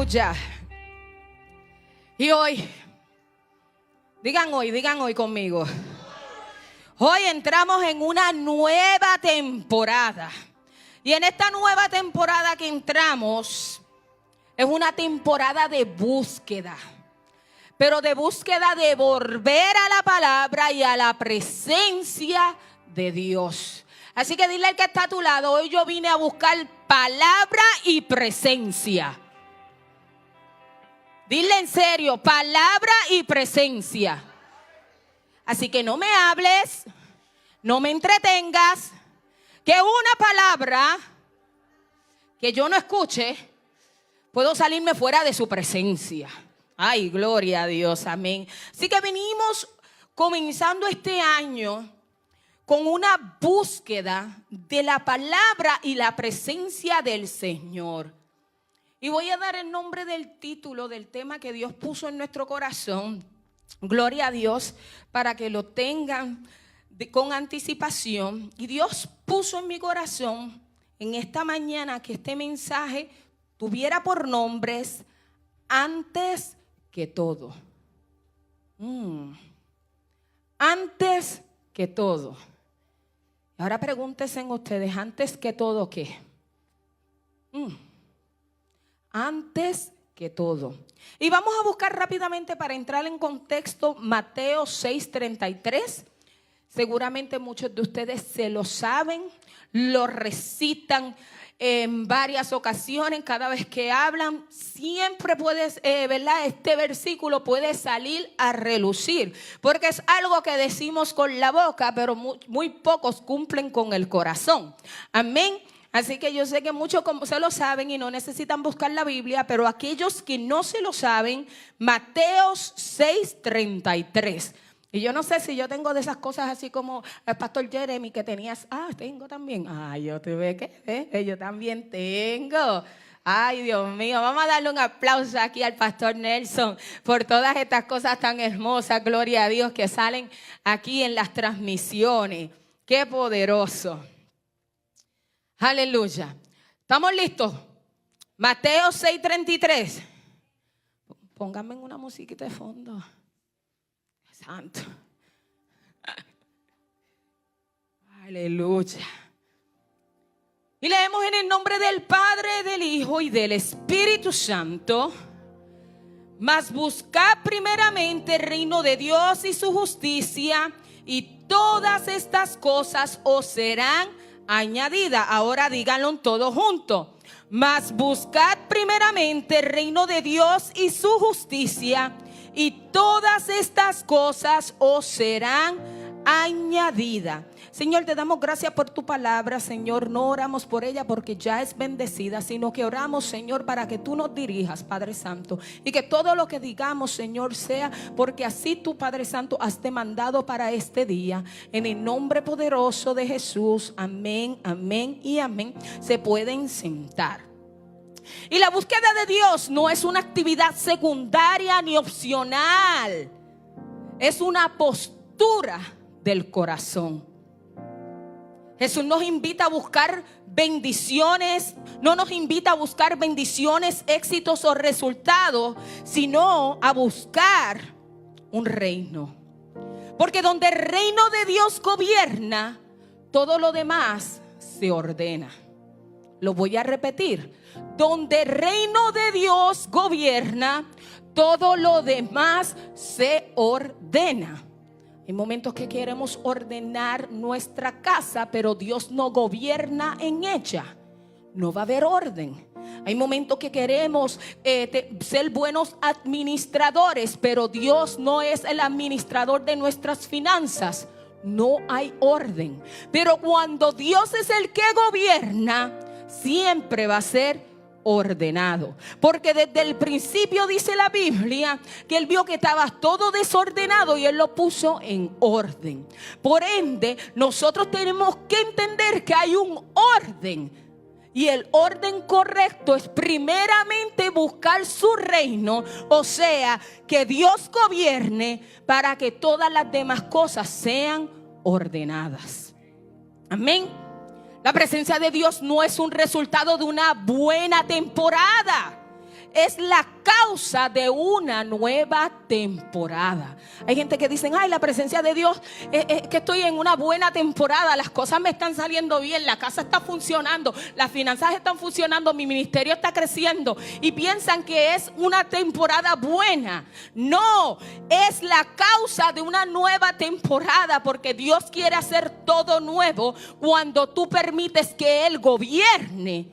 Aleluya. Y hoy, digan hoy conmigo. Hoy entramos en una nueva temporada. Y en esta nueva temporada que entramos, es una temporada de búsqueda. Pero de búsqueda de volver a la palabra y a la presencia de Dios. Así que dile al que está a tu lado, hoy yo vine a buscar palabra y presencia. Dile en serio, palabra y presencia. Así que no me hables, no me entretengas, que una palabra que yo no escuche, puedo salirme fuera de su presencia. Ay, gloria a Dios, amén. Así que venimos comenzando este año con una búsqueda de la palabra y la presencia del Señor. Y voy a dar el nombre del título del tema que Dios puso en nuestro corazón. Gloria a Dios, para que lo tengan con anticipación. Y Dios puso en mi corazón en esta mañana que este mensaje tuviera por nombres antes que todo. Antes que todo. Ahora pregúntense ustedes, antes que todo, ¿qué? Antes que todo. Y vamos a buscar rápidamente para entrar en contexto Mateo 6:33. Seguramente muchos de ustedes se lo saben, lo recitan en varias ocasiones, cada vez que hablan, siempre puedes, ¿verdad? Este versículo puede salir a relucir, porque es algo que decimos con la boca, pero muy pocos cumplen con el corazón. Amén. Así que yo sé que muchos se lo saben y no necesitan buscar la Biblia, pero aquellos que no se lo saben, Mateo 6:33. Y yo no sé si yo tengo de esas cosas así como el pastor Jeremy que tenías. Tengo también. Yo tuve que, yo también tengo. Ay, Dios mío, vamos a darle un aplauso aquí al pastor Nelson por todas estas cosas tan hermosas, gloria a Dios, que salen aquí en las transmisiones. Qué poderoso. Aleluya. ¿Estamos listos? Mateo 6:33. Pónganme una musiquita de fondo. Santo. Aleluya. Y leemos en el nombre del Padre, del Hijo y del Espíritu Santo. Mas buscad primeramente el reino de Dios y su justicia, y todas estas cosas os serán añadidas. Ahora díganlo todos juntos. Mas buscad primeramente el reino de Dios y su justicia, y todas estas cosas os serán añadidas. Señor, te damos gracias por tu palabra, Señor. No oramos por ella porque ya es bendecida, sino que oramos, Señor, para que tú nos dirijas, Padre Santo. Y que todo lo que digamos, Señor, sea porque así tú, Padre Santo, has demandado para este día. En el nombre poderoso de Jesús. Amén, amén y amén. Se pueden sentar. Y la búsqueda de Dios no es una actividad secundaria ni opcional. Es una postura del corazón. Jesús nos invita a buscar bendiciones. No nos invita a buscar bendiciones, éxitos o resultados, sino a buscar un reino. Porque donde el reino de Dios gobierna, todo lo demás se ordena. Lo voy a repetir. Donde el reino de Dios gobierna, todo lo demás se ordena. Hay momentos que queremos ordenar nuestra casa, pero Dios no gobierna en ella. No va a haber orden. Hay momentos que queremos ser buenos administradores, pero Dios no es el administrador de nuestras finanzas. No hay orden. Pero cuando Dios es el que gobierna, siempre va a ser ordenado. Porque desde el principio dice la Biblia que Él vio que estaba todo desordenado y Él lo puso en orden. Por ende, nosotros tenemos que entender que hay un orden. Y el orden correcto es primeramente buscar su reino, o sea, que Dios gobierne para que todas las demás cosas sean ordenadas. Amén. La presencia de Dios no es un resultado de una buena temporada. es la causa de una nueva temporada. Hay gente que dicen, ay, la presencia de Dios, es que estoy en una buena temporada, las cosas me están saliendo bien, la casa está funcionando, las finanzas están funcionando, mi ministerio está creciendo, y piensan que es una temporada buena. No, es la causa de una nueva temporada, porque Dios quiere hacer todo nuevo cuando tú permites que Él gobierne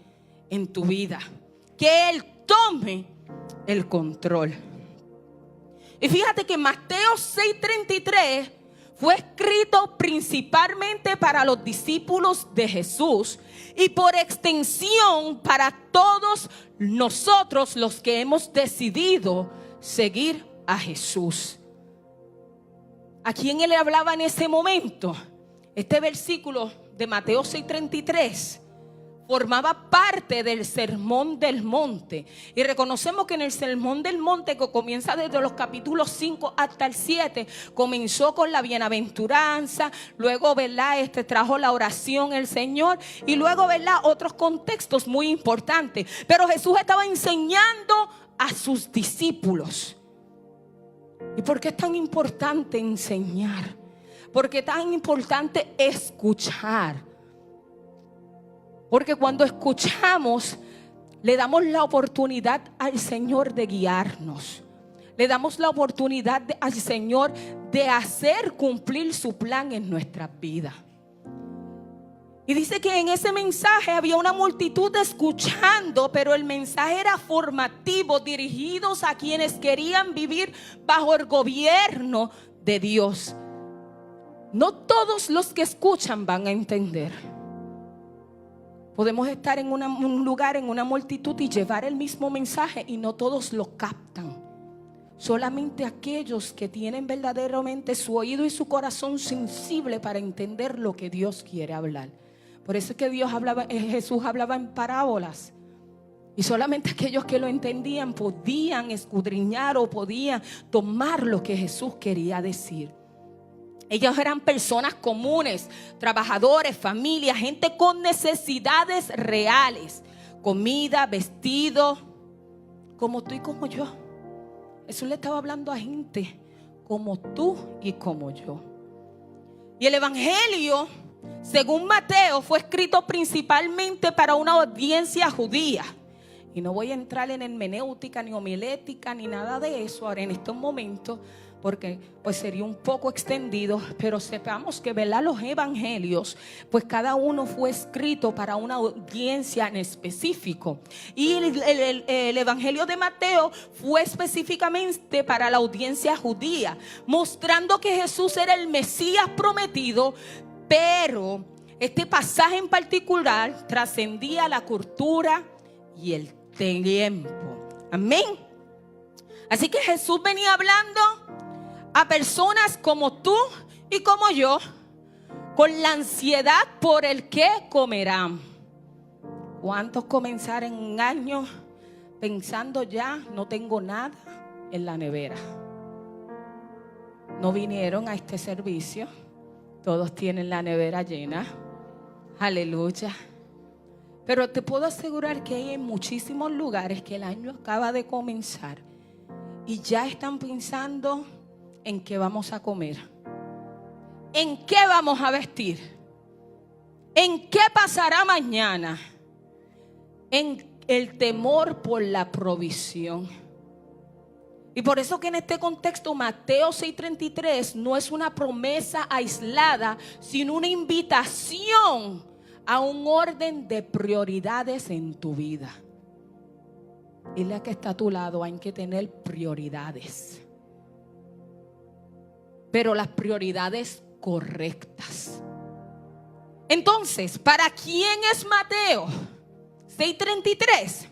en tu vida, que Él tome el control. Y fíjate que Mateo 6:33 fue escrito principalmente para los discípulos de Jesús y por extensión para todos nosotros los que hemos decidido seguir a Jesús. ¿A quién Él le hablaba en ese momento? Este versículo de Mateo 6:33 formaba parte del Sermón del Monte. Y reconocemos que en el Sermón del Monte, que comienza desde los capítulos 5 hasta el 7, comenzó con la bienaventuranza, luego, ¿verdad?, trajo la oración el Señor, y luego, ¿verdad?, otros contextos muy importantes. Pero Jesús estaba enseñando a sus discípulos. ¿Y por qué es tan importante enseñar? ¿Por qué es tan importante escuchar? Porque cuando escuchamos, le damos la oportunidad al Señor de guiarnos. Le damos la oportunidad al Señor de hacer cumplir su plan en nuestras vidas. Y dice que en ese mensaje había una multitud escuchando, pero el mensaje era formativo, dirigidos a quienes querían vivir bajo el gobierno de Dios. No todos los que escuchan van a entender. Podemos estar en un lugar, en una multitud, y llevar el mismo mensaje y no todos lo captan. Solamente aquellos que tienen verdaderamente su oído y su corazón sensible para entender lo que Dios quiere hablar. Por eso es que Jesús hablaba en parábolas. Y solamente aquellos que lo entendían podían escudriñar o podían tomar lo que Jesús quería decir. Ellos eran personas comunes, trabajadores, familias, gente con necesidades reales, comida, vestido, como tú y como yo. Jesús le estaba hablando a gente como tú y como yo. Y el Evangelio, según Mateo, fue escrito principalmente para una audiencia judía. Y no voy a entrar en hermenéutica, ni homilética, ni nada de eso ahora en estos momentos, porque pues sería un poco extendido. Pero sepamos que, ¿verdad?, los evangelios, pues cada uno fue escrito para una audiencia en específico. Y el evangelio de Mateo fue específicamente para la audiencia judía, mostrando que Jesús era el Mesías prometido. Pero este pasaje en particular trascendía la cultura y el tiempo. Amén. Así que Jesús venía hablando a personas como tú y como yo, con la ansiedad por el que comerán. ¿Cuántos comenzaron un año pensando, ya no tengo nada en la nevera? No vinieron a este servicio, todos tienen la nevera llena. Aleluya. Pero te puedo asegurar que hay en muchísimos lugares que el año acaba de comenzar y ya están pensando en qué vamos a comer, en qué vamos a vestir, en qué pasará mañana, en el temor por la provisión. Y por eso que en este contexto Mateo 6:33 no es una promesa aislada, sino una invitación a un orden de prioridades en tu vida. Dile a que está a tu lado, hay que tener prioridades, pero las prioridades correctas. Entonces, ¿para quién es Mateo 6:33?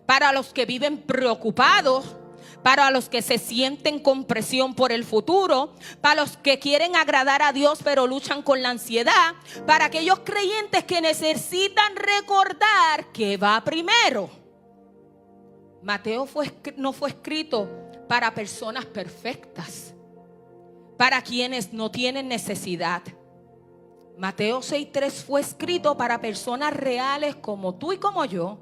Para los que viven preocupados, para los que se sienten con presión por el futuro, para los que quieren agradar a Dios pero luchan con la ansiedad, para aquellos creyentes que necesitan recordar que va primero. Mateo no fue escrito para personas perfectas, para quienes no tienen necesidad. Mateo 6:3 fue escrito para personas reales como tú y como yo,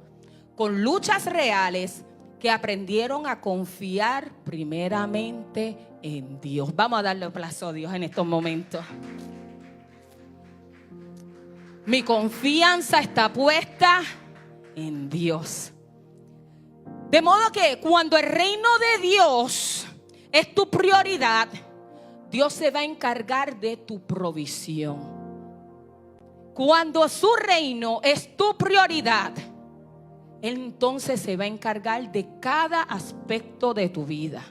con luchas reales, que aprendieron a confiar primeramente en Dios. Vamos a darle aplauso a Dios en estos momentos. Mi confianza está puesta en Dios. De modo que cuando el reino de Dios es tu prioridad, Dios se va a encargar de tu provisión. Cuando su reino es tu prioridad, Él entonces se va a encargar de cada aspecto de tu vida,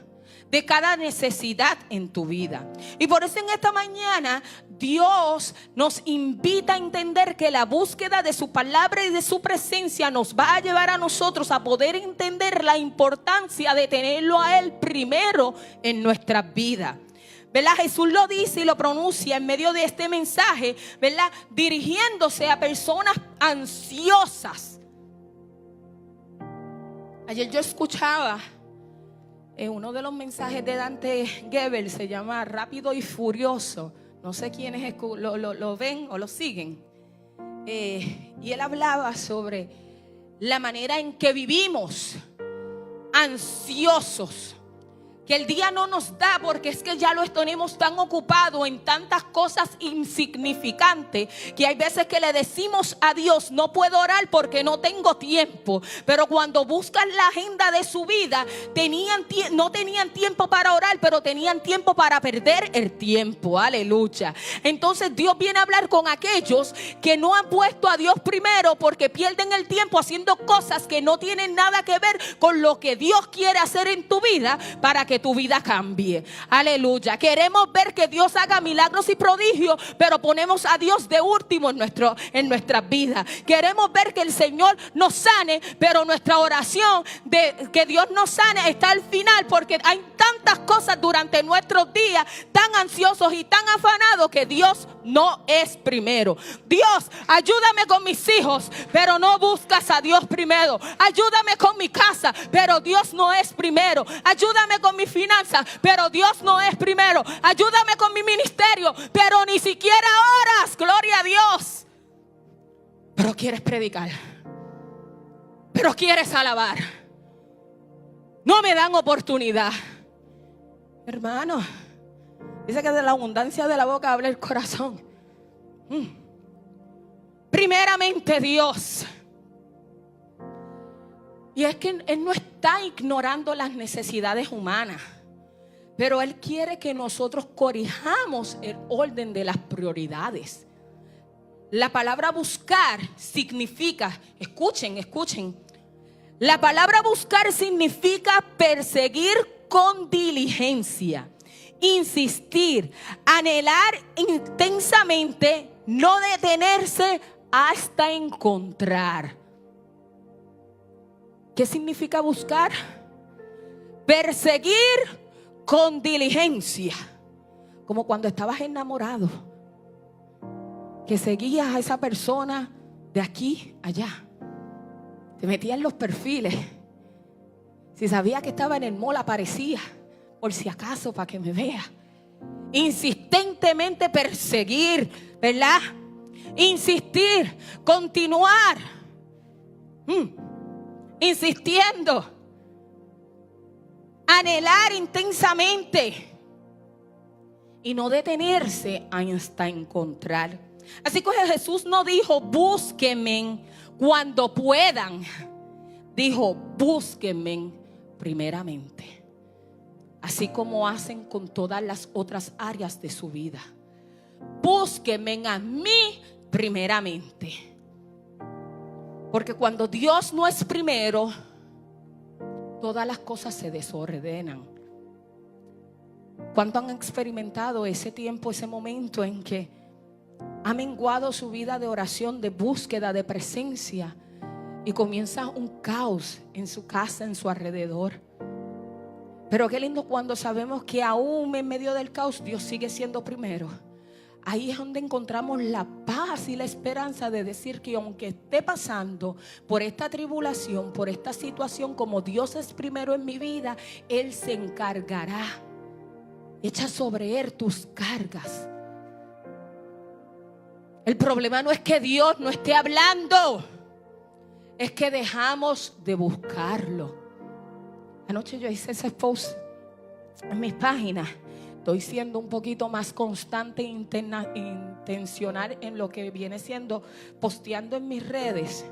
de cada necesidad en tu vida. Y por eso en esta mañana Dios nos invita a entender que la búsqueda de su palabra y de su presencia nos va a llevar a nosotros a poder entender la importancia de tenerlo a Él primero en nuestras vidas. ¿Verdad? Jesús lo dice y lo pronuncia en medio de este mensaje, ¿verdad? Dirigiéndose a personas ansiosas. Ayer yo escuchaba uno de los mensajes de Dante Gebel, se llama Rápido y Furioso. No sé quiénes lo ven o lo siguen. Y él hablaba sobre la manera en que vivimos ansiosos. Que el día no nos da porque es que ya lo tenemos tan ocupado en tantas cosas insignificantes que hay veces que le decimos a Dios: no puedo orar porque no tengo tiempo. Pero cuando buscan la agenda de su vida, no tenían tiempo para orar, pero tenían tiempo para perder el tiempo. Aleluya. Entonces Dios viene a hablar con aquellos que no han puesto a Dios primero, porque pierden el tiempo haciendo cosas que no tienen nada que ver con lo que Dios quiere hacer en tu vida para que tu vida cambie. Aleluya. Queremos ver que Dios haga milagros y prodigios, pero ponemos a Dios de último en nuestras vidas. Queremos ver que el Señor nos sane, pero nuestra oración de que Dios nos sane está al final, porque hay tantas cosas durante nuestros días, tan ansiosos y tan afanados, que Dios no es primero. Dios, ayúdame con mis hijos, pero no buscas a Dios primero. Ayúdame con mi casa, pero Dios no es primero. Ayúdame con mi finanzas, pero Dios no es primero. Ayúdame con mi ministerio, pero ni siquiera oras, gloria a Dios. Pero quieres predicar, pero quieres alabar. No me dan oportunidad. Hermano, dice que de la abundancia de la boca habla el corazón. Primeramente Dios. Y es que Él no está ignorando las necesidades humanas, pero Él quiere que nosotros corrijamos el orden de las prioridades. La palabra buscar significa, escuchen, la palabra buscar significa perseguir con diligencia, insistir, anhelar intensamente, no detenerse hasta encontrar. ¿Qué significa buscar? Perseguir con diligencia. Como cuando estabas enamorado, que seguías a esa persona de aquí a allá. Te metías en los perfiles. Si sabía que estaba en el mall, aparecía por si acaso, para que me vea. Insistentemente perseguir, ¿verdad? Insistir, continuar. Insistiendo, anhelar intensamente y no detenerse hasta encontrar. Así que Jesús no dijo búsquenme cuando puedan, dijo búsquenme primeramente, así como hacen con todas las otras áreas de su vida. Búsquenme a mí primeramente. Porque cuando Dios no es primero, todas las cosas se desordenan. ¿Cuánto han experimentado ese tiempo, ese momento en que ha menguado su vida de oración, de búsqueda, de presencia, y comienza un caos en su casa, en su alrededor? Pero qué lindo cuando sabemos que aún en medio del caos Dios sigue siendo primero. Ahí es donde encontramos la paz y la esperanza de decir que aunque esté pasando por esta tribulación, por esta situación, como Dios es primero en mi vida, Él se encargará. Echa sobre Él tus cargas. El problema no es que Dios no esté hablando, es que dejamos de buscarlo. Anoche yo hice ese post en mis páginas. Estoy siendo un poquito más constante e intencional en lo que viene siendo posteando en mis redes,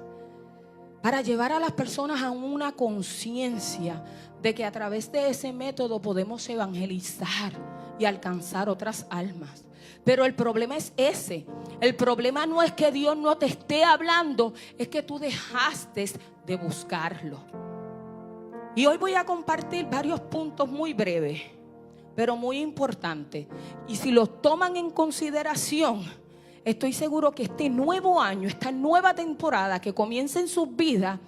para llevar a las personas a una conciencia de que a través de ese método podemos evangelizar y alcanzar otras almas. Pero el problema es ese. El problema no es que Dios no te esté hablando, es que tú dejaste de buscarlo. Y hoy voy a compartir varios puntos muy breves, pero muy importantes. Y si los toman en consideración, estoy seguro que este nuevo año, esta nueva temporada que comienza en sus vidas,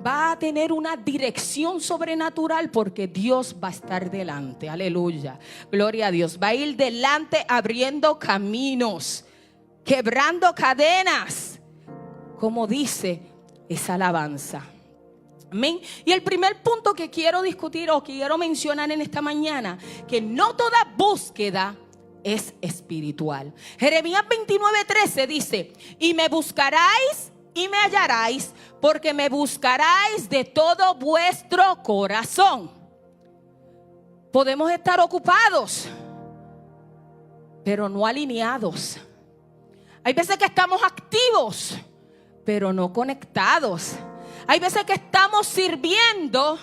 va a tener una dirección sobrenatural, porque Dios va a estar delante. Aleluya, gloria a Dios. Va a ir delante abriendo caminos, quebrando cadenas, como dice esa alabanza. Amén. Y el primer punto que quiero discutir o quiero mencionar en esta mañana, que no toda búsqueda es espiritual. Jeremías 29:13 dice: y me buscaréis y me hallaréis, porque me buscaréis de todo vuestro corazón. Podemos estar ocupados, pero no alineados. Hay veces que estamos activos, pero no conectados. Hay veces que estamos sirviendo,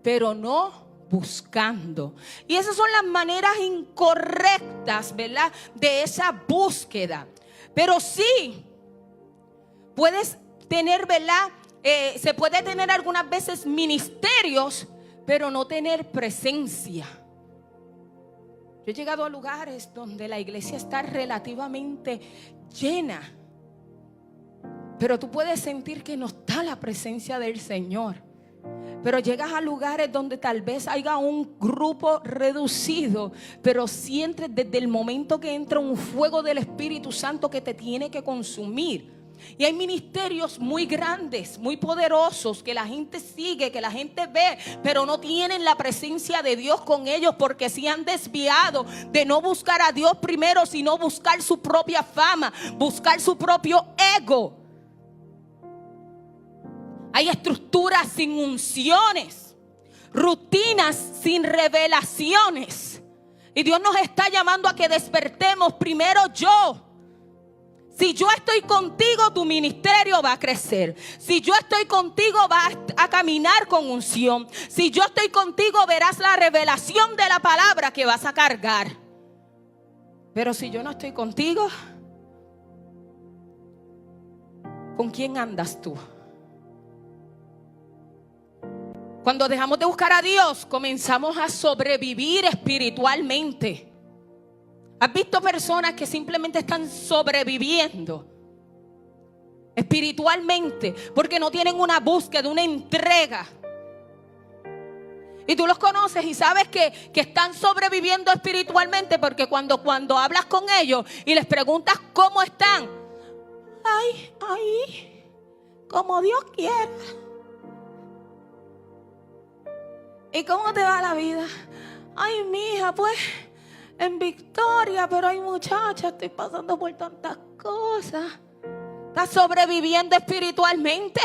pero no buscando. Y esas son las maneras incorrectas, ¿verdad?, de esa búsqueda. Pero sí, puedes tener, ¿verdad? Se puede tener algunas veces ministerios, pero no tener presencia. Yo he llegado a lugares donde la iglesia está relativamente llena, pero tú puedes sentir que no está la presencia del Señor. Pero llegas a lugares donde tal vez haya un grupo reducido, pero sientes desde el momento que entra un fuego del Espíritu Santo que te tiene que consumir. Y hay ministerios muy grandes, muy poderosos, que la gente sigue, que la gente ve, pero no tienen la presencia de Dios con ellos, porque se han desviado de no buscar a Dios primero, sino buscar su propia fama, buscar su propio ego. Hay estructuras sin unciones, rutinas sin revelaciones. Y Dios nos está llamando a que despertemos primero yo. Si yo estoy contigo, tu ministerio va a crecer. Si yo estoy contigo, vas a caminar con unción. Si yo estoy contigo, verás la revelación de la palabra que vas a cargar. Pero si yo no estoy contigo, ¿con quién andas tú? Cuando dejamos de buscar a Dios, comenzamos a sobrevivir espiritualmente. ¿Has visto personas que simplemente están sobreviviendo espiritualmente porque no tienen una búsqueda, una entrega? Y tú los conoces y sabes que están sobreviviendo espiritualmente, porque cuando hablas con ellos y les preguntas cómo están, ay, como Dios quiera. ¿Y cómo te va la vida? Ay, mija, pues en victoria, pero ay, muchacha, estoy pasando por tantas cosas. Estás sobreviviendo espiritualmente.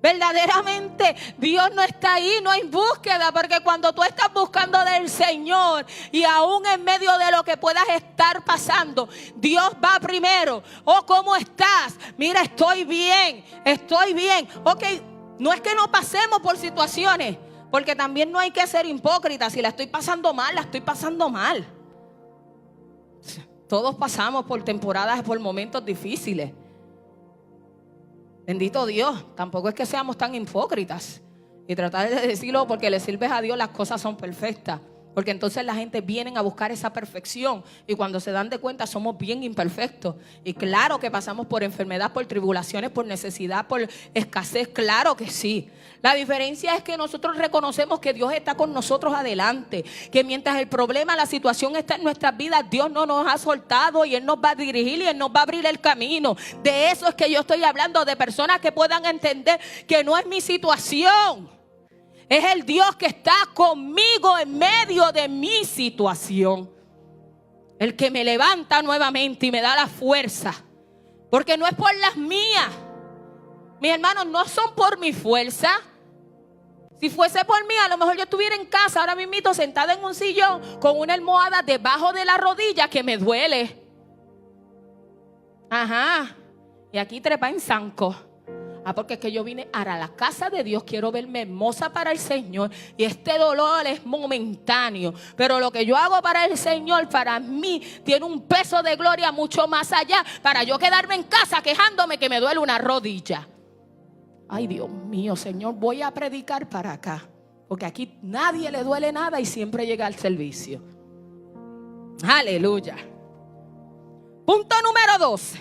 Verdaderamente Dios no está ahí, no hay búsqueda, porque cuando tú estás buscando del Señor, y aún en medio de lo que puedas estar pasando, Dios va primero. Oh, ¿cómo estás? Mira, estoy bien. Ok, no es que no pasemos por situaciones, porque también no hay que ser hipócritas. Si la estoy pasando mal, la estoy pasando mal. Todos pasamos por temporadas, por momentos difíciles. Bendito Dios. Tampoco es que seamos tan hipócritas y tratar de decirlo porque le sirves a Dios, las cosas son perfectas. Porque entonces la gente viene a buscar esa perfección, y cuando se dan de cuenta somos bien imperfectos. Y claro que pasamos por enfermedad, por tribulaciones, por necesidad, por escasez, claro que sí. La diferencia es que nosotros reconocemos que Dios está con nosotros adelante, que mientras el problema, la situación está en nuestras vidas, Dios no nos ha soltado y Él nos va a dirigir y Él nos va a abrir el camino. De eso es que yo estoy hablando, de personas que puedan entender que no es mi situación. Es el Dios que está conmigo en medio de mi situación. El que me levanta nuevamente y me da la fuerza. Porque no es por las mías. Mis hermanos, no son por mi fuerza. Si fuese por mí, a lo mejor yo estuviera en casa ahora mismo sentada en un sillón con una almohada debajo de la rodilla que me duele. Ajá. Y aquí trepa en zanco. Porque es que yo vine a la casa de Dios, quiero verme hermosa para el Señor, y este dolor es momentáneo, pero lo que yo hago para el Señor, para mí, tiene un peso de gloria mucho más allá, para yo quedarme en casa quejándome que me duele una rodilla. Ay, Dios mío, Señor, voy a predicar para acá, porque aquí nadie le duele nada y siempre llega al servicio. Aleluya. Punto número 2.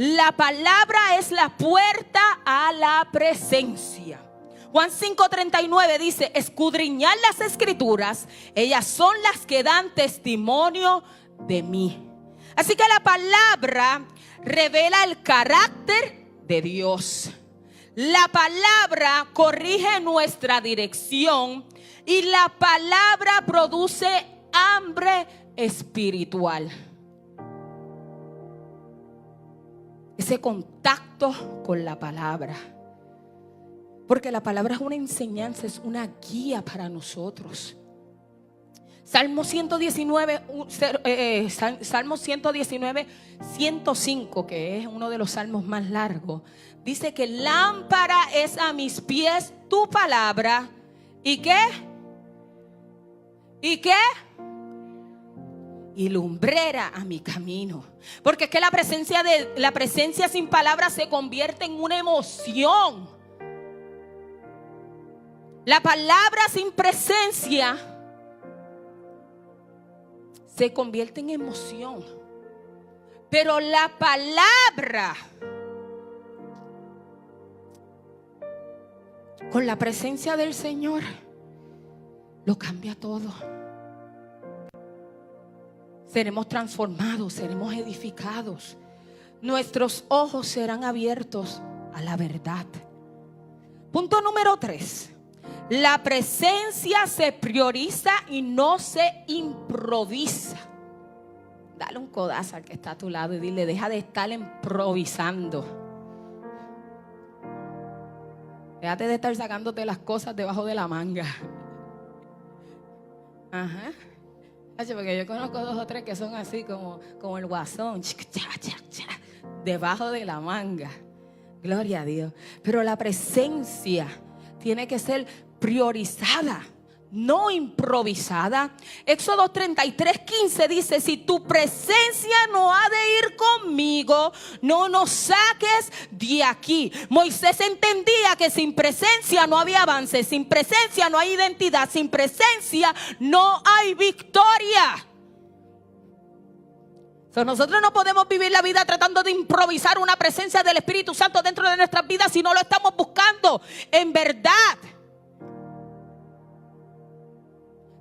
La palabra es la puerta a la presencia. Juan 5:39 dice: escudriñad las escrituras, ellas son las que dan testimonio de mí. Así que la palabra revela el carácter de Dios. La palabra corrige nuestra dirección y la palabra produce hambre espiritual. Ese contacto con la palabra. Porque la palabra es una enseñanza, es una guía para nosotros. Salmo 119, 105, que es uno de los salmos más largos, dice que lámpara es a mis pies tu palabra. ¿Y qué? ¿Y qué? Y lumbrera a mi camino. Porque es que la presencia sin palabras se convierte en una emoción. La palabra sin presencia se convierte en emoción. Pero la palabra con la presencia del Señor lo cambia todo. Seremos transformados, seremos edificados. Nuestros ojos serán abiertos a la verdad. Punto número 3. La presencia se prioriza y no se improvisa. Dale un codazo al que está a tu lado y dile: deja de estar improvisando. Déjate de estar sacándote las cosas debajo de la manga. Ajá. Porque yo conozco 2 o 3 que son así como el guasón, debajo de la manga. Gloria a Dios. Pero la presencia tiene que ser priorizada, no improvisada. Éxodo 33:15 dice: si tu presencia no ha de ir conmigo, no nos saques de aquí. Moisés entendía que sin presencia no había avance, sin presencia no hay identidad, sin presencia no hay victoria. Nosotros no podemos vivir la vida tratando de improvisar una presencia del Espíritu Santo dentro de nuestras vidas si no lo estamos buscando en verdad.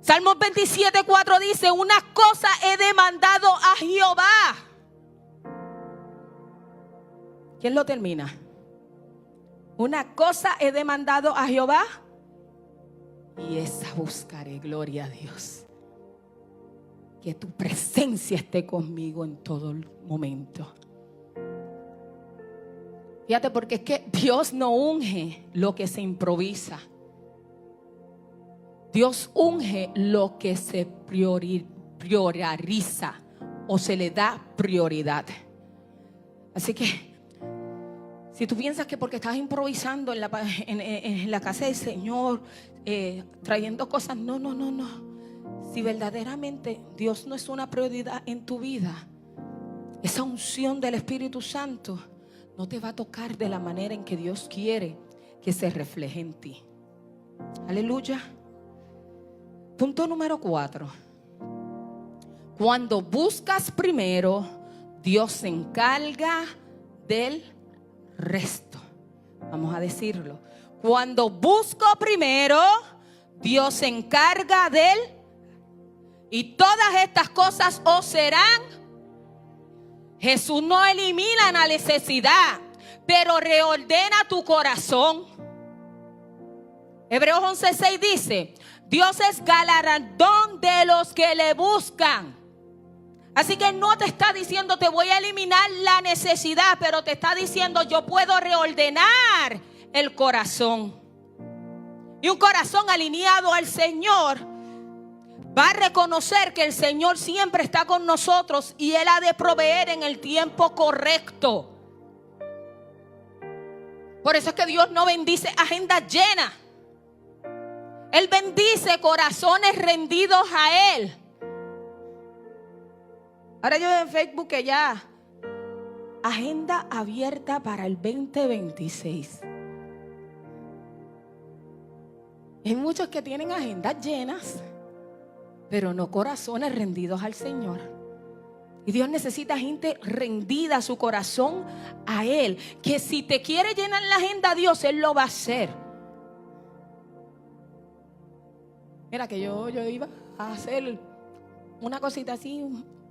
Salmos 27:4 dice: una cosa he demandado a Jehová. ¿Quién lo termina? Una cosa he demandado a Jehová y esa buscaré. Gloria a Dios. Que tu presencia esté conmigo en todo momento. Fíjate, porque es que Dios no unge lo que se improvisa. Dios unge lo que se prioriza o se le da prioridad. Así que si tú piensas que porque estás improvisando en la casa del Señor, trayendo cosas, no. Si verdaderamente Dios no es una prioridad en tu vida, esa unción del Espíritu Santo no te va a tocar de la manera en que Dios quiere que se refleje en ti. Aleluya. Punto número 4. Cuando buscas primero, Dios se encarga del resto. Vamos a decirlo. Cuando busco primero, Dios se encarga del. Y todas estas cosas os serán. Jesús no elimina la necesidad, pero reordena tu corazón. Hebreos 11:6 dice: Dios es galardón de los que le buscan. Así que no te está diciendo te voy a eliminar la necesidad, pero te está diciendo yo puedo reordenar el corazón. Y un corazón alineado al Señor va a reconocer que el Señor siempre está con nosotros y Él ha de proveer en el tiempo correcto. Por eso es que Dios no bendice agendas llenas. Él bendice corazones rendidos a Él. Ahora yo veo en Facebook que ya agenda abierta para el 2026. Hay muchos que tienen agendas llenas, pero no corazones rendidos al Señor. Y Dios necesita gente rendida a su corazón a Él. Que si te quiere llenar la agenda Dios, Él lo va a hacer. Mira que yo iba a hacer una cosita así.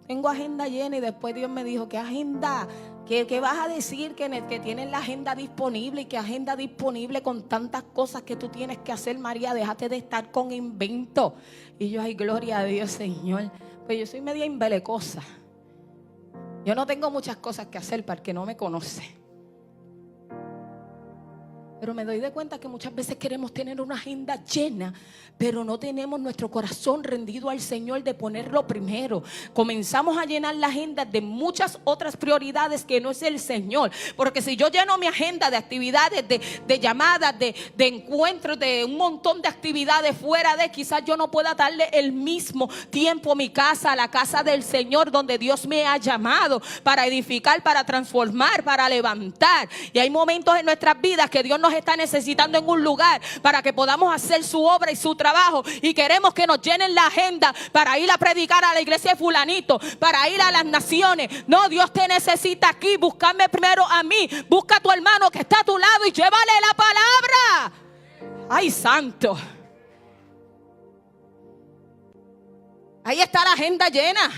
Tengo agenda llena y después Dios me dijo, ¿qué agenda? ¿Qué vas a decir que tienes la agenda disponible? Y que agenda disponible con tantas cosas que tú tienes que hacer, María, déjate de estar con invento. Y yo, ay, gloria a Dios, Señor. Pues yo soy media embelecosa. Yo no tengo muchas cosas que hacer para el que no me conoce. Pero me doy de cuenta que muchas veces queremos tener una agenda llena, pero no tenemos nuestro corazón rendido al Señor de ponerlo primero. Comenzamos a llenar la agenda de muchas otras prioridades que no es el Señor. Porque si yo lleno mi agenda de actividades, de llamadas, de encuentros, de un montón de actividades fuera de, quizás yo no pueda darle el mismo tiempo a mi casa, a la casa del Señor, donde Dios me ha llamado para edificar, para transformar, para levantar. Y hay momentos en nuestras vidas que Dios nos está necesitando en un lugar para que podamos hacer su obra y su trabajo, y queremos que nos llenen la agenda para ir a predicar a la iglesia de fulanito, para ir a las naciones. No, Dios te necesita aquí. Búscame primero a mí, busca a tu hermano que está a tu lado y llévale la palabra. Ay, santo. Ahí está la agenda llena.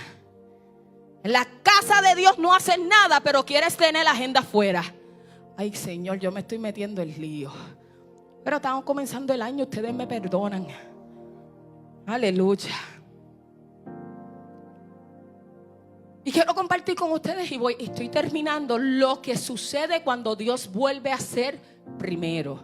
En la casa de Dios no hacen nada, pero quieres tener la agenda afuera. Ay, Señor, yo me estoy metiendo en lío. Pero estamos comenzando el año, ustedes me perdonan. Aleluya. Y quiero compartir con ustedes, y estoy terminando, lo que sucede cuando Dios vuelve a ser primero.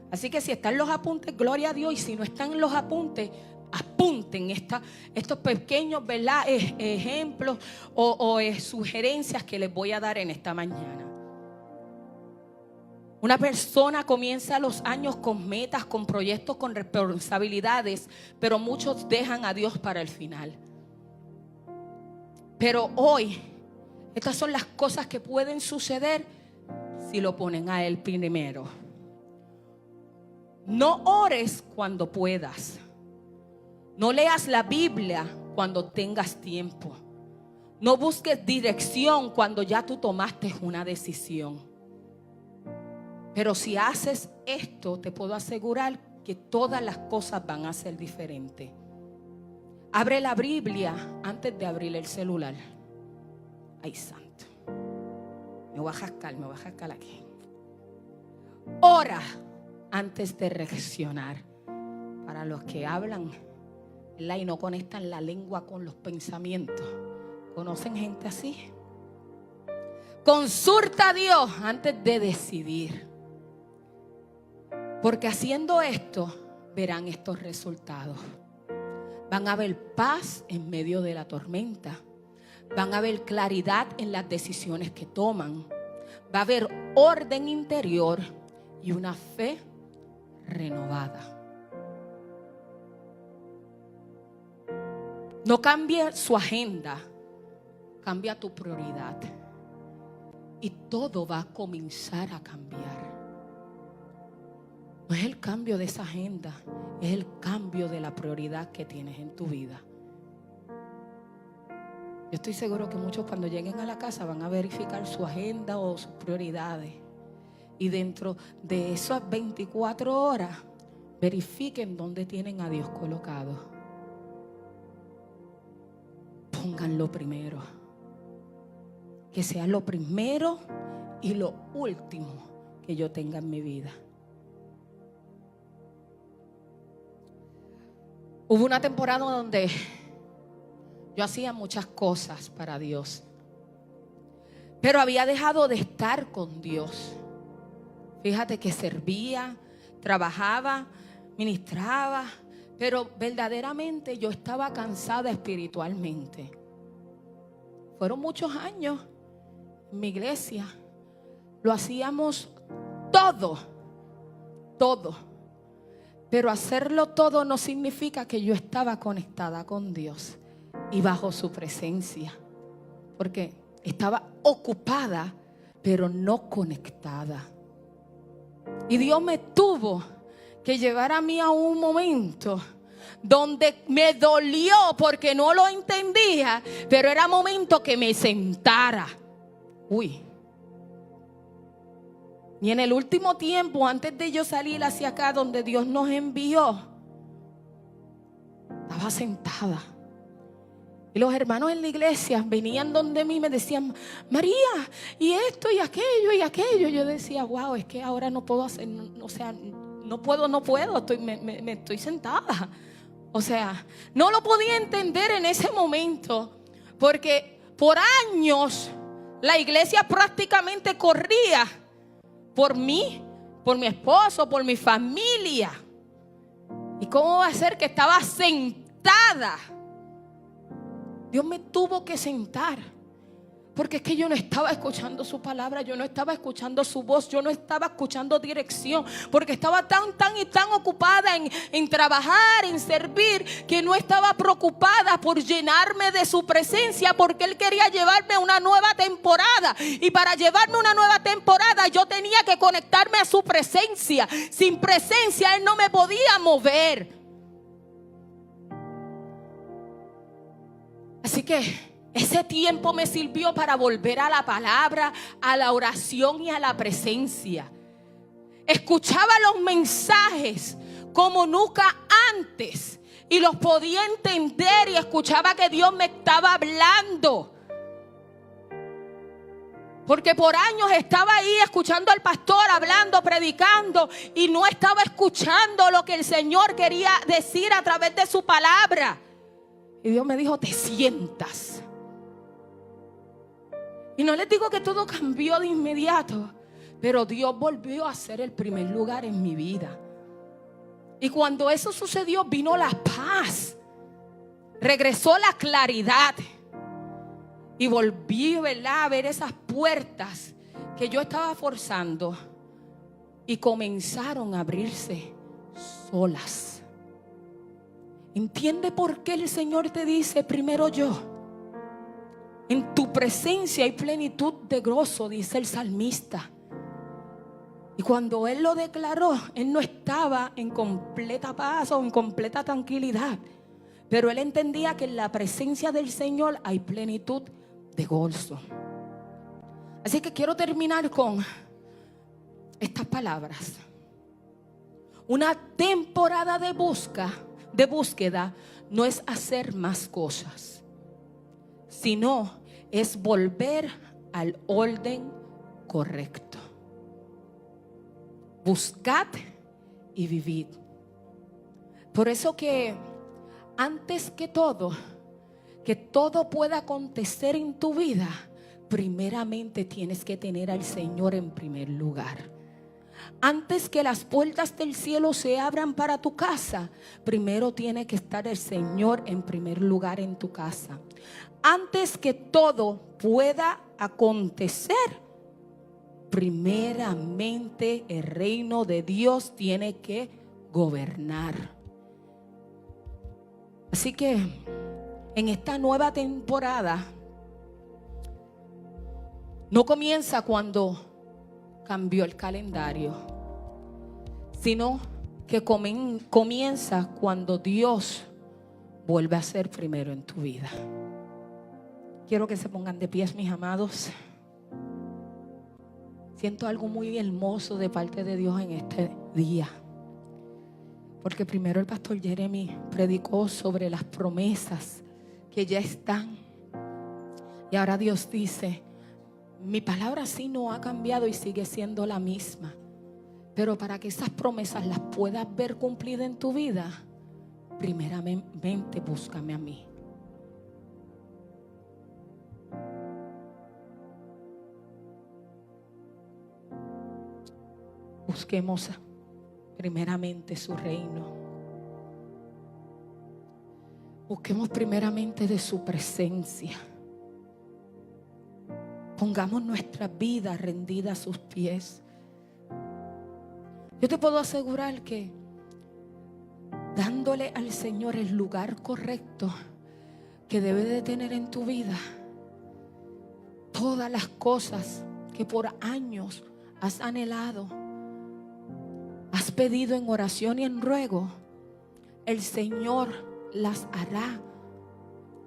Así que si están los apuntes, gloria a Dios. Y si no están los apuntes, apunten estos pequeños, ¿verdad?, ejemplos o sugerencias que les voy a dar en esta mañana. Una persona comienza los años con metas, con proyectos, con responsabilidades, pero muchos dejan a Dios para el final. Pero hoy, estas son las cosas que pueden suceder si lo ponen a Él primero. No ores cuando puedas. No leas la Biblia cuando tengas tiempo. No busques dirección cuando ya tú tomaste una decisión. Pero si haces esto, te puedo asegurar que todas las cosas van a ser diferentes. Abre la Biblia antes de abrir el celular. Ay, santo. Me voy a jascar aquí. Ora antes de reaccionar. Para los que hablan, ¿verdad?, y no conectan la lengua con los pensamientos. ¿Conocen gente así? Consulta a Dios antes de decidir. Porque haciendo esto, verán estos resultados. Van a haber paz en medio de la tormenta. Van a haber claridad en las decisiones que toman. Va a haber orden interior y una fe renovada. No cambie su agenda, cambia tu prioridad. Y todo va a comenzar a cambiar. No es el cambio de esa agenda, es el cambio de la prioridad que tienes en tu vida. Yo estoy seguro que muchos cuando lleguen a la casa van a verificar su agenda o sus prioridades. Y dentro de esas 24 horas, verifiquen dónde tienen a Dios colocado. Pónganlo primero. Que sea lo primero y lo último que yo tenga en mi vida. Hubo una temporada donde yo hacía muchas cosas para Dios, pero había dejado de estar con Dios. Fíjate que servía, trabajaba, ministraba, pero verdaderamente yo estaba cansada espiritualmente. Fueron muchos años en mi iglesia. Lo hacíamos todo. Pero hacerlo todo no significa que yo estaba conectada con Dios y bajo su presencia. Porque estaba ocupada, pero no conectada. Y Dios me tuvo que llevar a mí a un momento donde me dolió porque no lo entendía, pero era momento que me sentara. Y en el último tiempo, antes de yo salir hacia acá donde Dios nos envió, estaba sentada. Y los hermanos en la iglesia venían donde mí y me decían: María, y esto y aquello y aquello. Yo decía: wow, es que ahora no puedo hacer, o sea, no puedo, me estoy sentada. O sea, no lo podía entender en ese momento, porque por años la iglesia prácticamente corría por mí, por mi esposo, por mi familia. ¿Y cómo va a ser que estaba sentada? Dios me tuvo que sentar, porque es que yo no estaba escuchando su palabra, yo no estaba escuchando su voz, yo no estaba escuchando dirección, porque estaba tan ocupada en trabajar, en servir, que no estaba preocupada por llenarme de su presencia, porque Él quería llevarme a una nueva temporada. Y para llevarme a una nueva temporada yo tenía que conectarme a su presencia. Sin presencia Él no me podía mover. Así que ese tiempo me sirvió para volver a la palabra, a la oración y a la presencia. Escuchaba los mensajes como nunca antes y los podía entender, y escuchaba que Dios me estaba hablando. Porque por años estaba ahí escuchando al pastor hablando, predicando, y no estaba escuchando lo que el Señor quería decir a través de su palabra. Y Dios me dijo: te sientas. Y no les digo que todo cambió de inmediato, pero Dios volvió a ser el primer lugar en mi vida. Y cuando eso sucedió, vino la paz, regresó la claridad, y volví, ¿verdad?, a ver esas puertas que yo estaba forzando, y comenzaron a abrirse solas. ¿Entiende por qué el Señor te dice: primero yo? En tu presencia hay plenitud de gozo, dice el salmista. Y cuando Él lo declaró, Él no estaba en completa paz o en completa tranquilidad, pero Él entendía que en la presencia del Señor hay plenitud de gozo. Así que quiero terminar con estas palabras. Una temporada de búsqueda no es hacer más cosas, sino es volver al orden correcto. Buscad y vivid. Por eso que antes que todo pueda acontecer en tu vida, primeramente tienes que tener al Señor en primer lugar. Antes que las puertas del cielo se abran para tu casa, primero tiene que estar el Señor en primer lugar en tu casa. Antes que todo pueda acontecer, primeramente el reino de Dios tiene que gobernar. Así que en esta nueva temporada no comienza cuando cambió el calendario, sino que comienza cuando Dios vuelve a ser primero en tu vida. Quiero que se pongan de pies, mis amados. Siento algo muy hermoso de parte de Dios en este día, porque primero el pastor Jeremy predicó sobre las promesas que ya están, y ahora Dios dice: mi palabra sí no ha cambiado y sigue siendo la misma, pero para que esas promesas las puedas ver cumplidas en tu vida, primeramente búscame a mí. Busquemos primeramente su reino. Busquemos primeramente de su presencia. Pongamos nuestra vida rendida a sus pies. Yo te puedo asegurar que dándole al Señor el lugar correcto que debe de tener en tu vida, todas las cosas que por años has anhelado, has pedido en oración y en ruego, el Señor las hará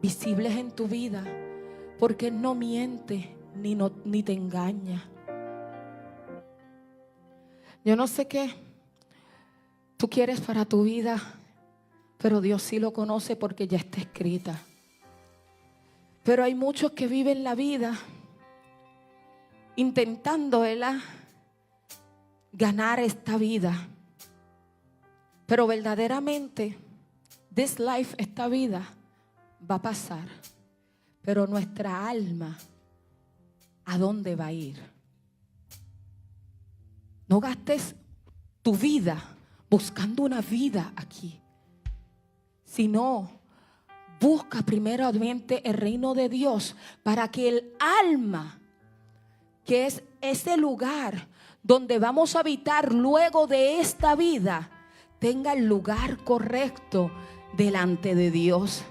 visibles en tu vida, porque Él no miente ni te engaña. Yo no sé qué tú quieres para tu vida, pero Dios sí lo conoce porque ya está escrita. Pero hay muchos que viven la vida intentando, ¿verdad?, ganar esta vida. Pero verdaderamente, this life, esta vida, va a pasar. Pero nuestra alma, ¿a dónde va a ir? No gastes tu vida buscando una vida aquí, sino busca primeramente el reino de Dios para que el alma, que es ese lugar donde vamos a habitar luego de esta vida, tenga el lugar correcto delante de Dios.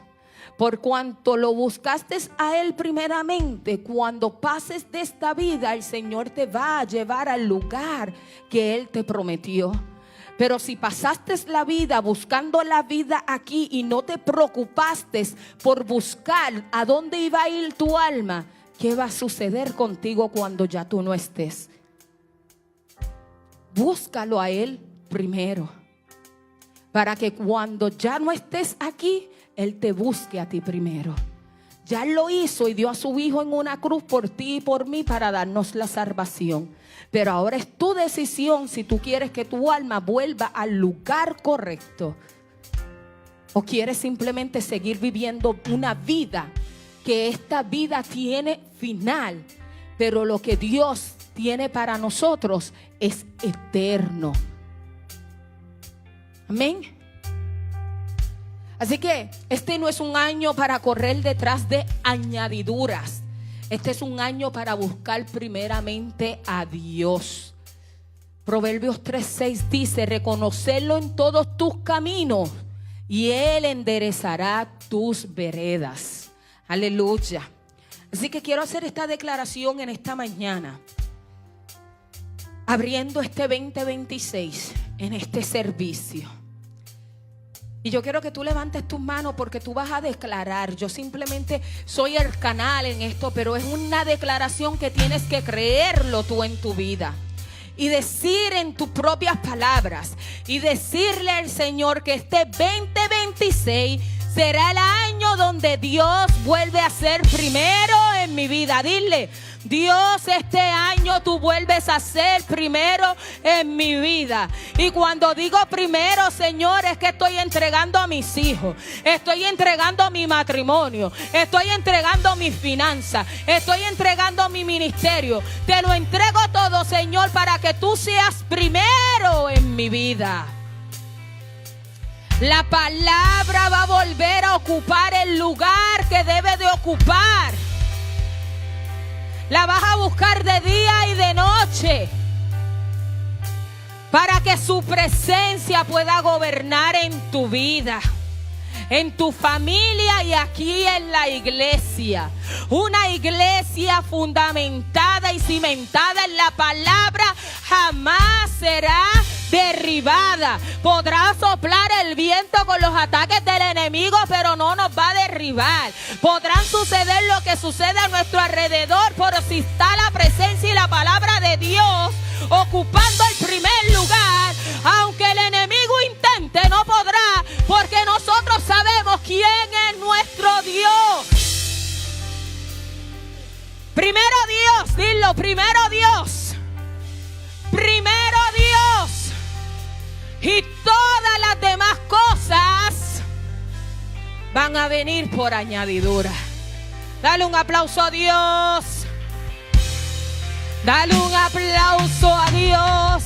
Por cuanto lo buscaste a Él primeramente, cuando pases de esta vida, el Señor te va a llevar al lugar que Él te prometió. Pero si pasaste la vida buscando la vida aquí y no te preocupaste por buscar a dónde iba a ir tu alma, ¿qué va a suceder contigo cuando ya tú no estés? Búscalo a Él primero, para que cuando ya no estés aquí, Él te busque a ti primero. Ya Él lo hizo y dio a su Hijo en una cruz por ti y por mí para darnos la salvación. Pero ahora es tu decisión si tú quieres que tu alma vuelva al lugar correcto, o quieres simplemente seguir viviendo una vida que esta vida tiene final, pero lo que Dios tiene para nosotros es eterno. Amén. Así que este no es un año para correr detrás de añadiduras. Este es un año para buscar primeramente a Dios. Proverbios 3:6 dice: reconocerlo en todos tus caminos y Él enderezará tus veredas. Aleluya. Así que quiero hacer esta declaración en esta mañana, abriendo este 2026 en este servicio. Y yo quiero que tú levantes tus manos, porque tú vas a declarar. Yo simplemente soy el canal en esto, pero es una declaración que tienes que creerlo tú en tu vida. Y decir en tus propias palabras, y decirle al Señor que este 2026 será el año donde Dios vuelve a ser primero en mi vida. Dile: Dios, este año tú vuelves a ser primero en mi vida. Y cuando digo primero, Señor, es que estoy entregando a mis hijos, estoy entregando mi matrimonio, estoy entregando mis finanzas, estoy entregando mi ministerio. Te lo entrego todo, Señor, para que tú seas primero en mi vida. La palabra va a volver a ocupar el lugar que debe de ocupar. La vas a buscar de día y de noche, para que su presencia pueda gobernar en tu vida, en tu familia y aquí en la iglesia. Una iglesia fundamentada y cimentada en la palabra jamás será derribada. Podrá soplar el viento con los ataques del enemigo, pero no nos va a derribar. Podrán suceder lo que sucede a nuestro alrededor, pero si está la presencia y la palabra de Dios ocupando el primer lugar, aunque el enemigo intente, no podrá, porque nosotros sabemos quién es nuestro Dios. Primero Dios, dilo: primero Dios, primero Dios, y todas las demás cosas van a venir por añadidura. Dale un aplauso a Dios. Dale un aplauso a Dios.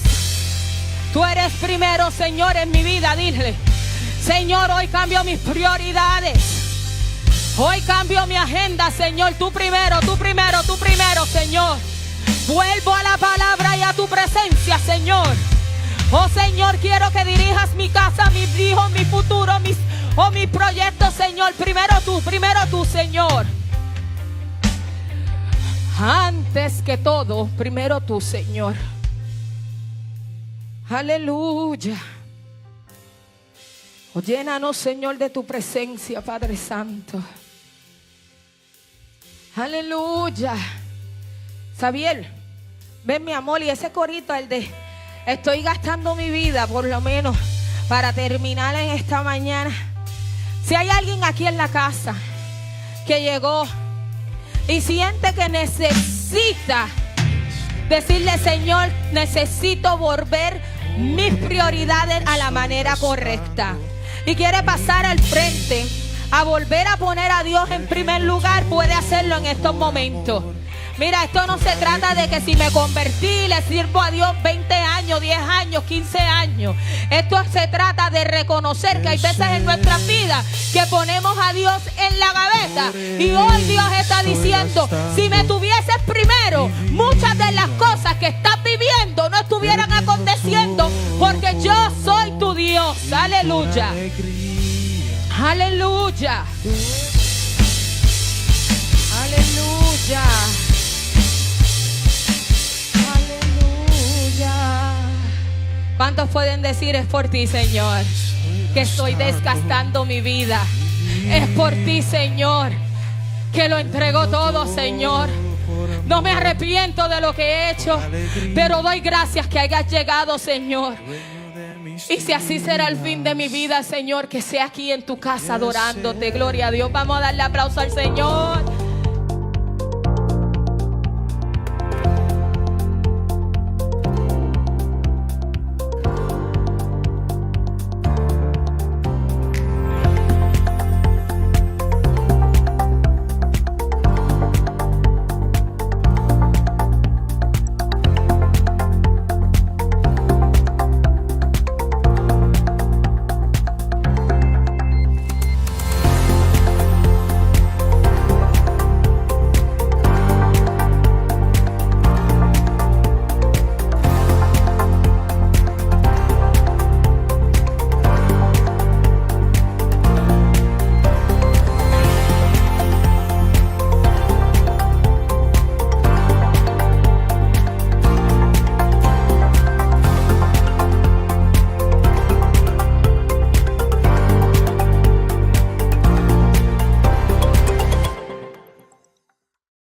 Tú eres primero, Señor, en mi vida. Dile: Señor, hoy cambio mis prioridades. Hoy cambio mi agenda, Señor. Tú primero, Señor. Vuelvo a la palabra y a tu presencia, Señor. Oh, Señor, quiero que dirijas mi casa, mis hijos, mi futuro, mis proyectos, Señor. Primero tú, Señor. Antes que todo, primero tú, Señor. Aleluya. Oh, llénanos, Señor, de tu presencia, Padre Santo. Aleluya. Xavier, ven, mi amor, y ese corito, el de estoy gastando mi vida, por lo menos, para terminar en esta mañana. Si hay alguien aquí en la casa que llegó y siente que necesita decirle: Señor, necesito volver mis prioridades a la manera correcta, y quiere pasar al frente a volver a poner a Dios en primer lugar, puede hacerlo en estos momentos. Mira, esto no se trata de que si me convertí, le sirvo a Dios 20 años, 10 años, 15 años. Esto se trata de reconocer que hay veces en nuestras vidas que ponemos a Dios en la gaveta. Y hoy Dios está diciendo: si me tuvieses primero, muchas de las cosas que estás viviendo no estuvieran aconteciendo, porque yo soy tu Dios. Aleluya. Aleluya. Aleluya. ¿Cuántos pueden decir: es por ti, Señor, que estoy desgastando mi vida? Es por ti, Señor, que lo entrego todo, Señor. No me arrepiento de lo que he hecho, pero doy gracias que hayas llegado, Señor. Y si así será el fin de mi vida, Señor, que sea aquí en tu casa adorándote. Gloria a Dios. Vamos a darle aplauso al Señor.